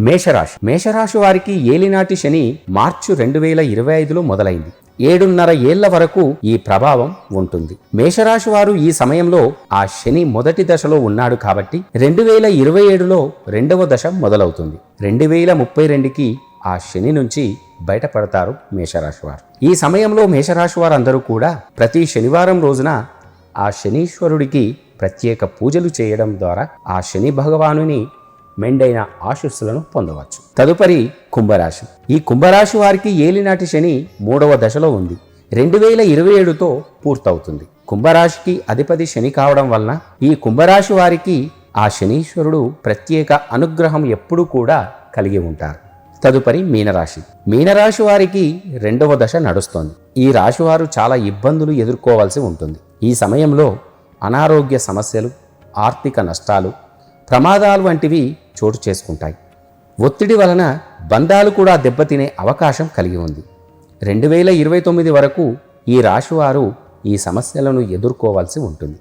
మేషరాశి వారికి ఏలినాటి శని మార్చి 2025లో మొదలైంది. 7.5 ఏళ్ల వరకు ఈ ప్రభావం ఉంటుంది. మేషరాశి వారు ఈ సమయంలో ఆ శని మొదటి దశలో ఉన్నాడు కాబట్టి 2027లో రెండవ దశ మొదలవుతుంది. 2032కి ఆ శని నుంచి బయటపడతారు మేషరాశి వారు. ఈ సమయంలో మేషరాశి వారందరూ కూడా ప్రతి శనివారం రోజున ఆ శనీశ్వరుడికి ప్రత్యేక పూజలు చేయడం ద్వారా ఆ శని భగవానుని మెండైన ఆశీస్సులను పొందవచ్చు. తదుపరి కుంభరాశి. ఈ కుంభరాశి వారికి ఏలినాటి శని 3వ దశలో ఉంది. 2027తో పూర్తవుతుంది. కుంభరాశికి అధిపతి శని కావడం వలన ఈ కుంభరాశి వారికి ఆ శనీశ్వరుడు ప్రత్యేక అనుగ్రహం ఎప్పుడూ కూడా కలిగి ఉంటారు. తదుపరి మీనరాశి వారికి 2వ దశ నడుస్తోంది. ఈ రాశివారు చాలా ఇబ్బందులు ఎదుర్కోవాల్సి ఉంటుంది. ఈ సమయంలో అనారోగ్య సమస్యలు, ఆర్థిక నష్టాలు, ప్రమాదాలు వంటివి చోటు చేసుకుంటాయి. ఒత్తిడి వలన బంధాలు కూడా దెబ్బతినే అవకాశం కలిగి ఉంది. 2029 వరకు ఈ రాశివారు ఈ సమస్యలను ఎదుర్కోవాల్సి ఉంటుంది.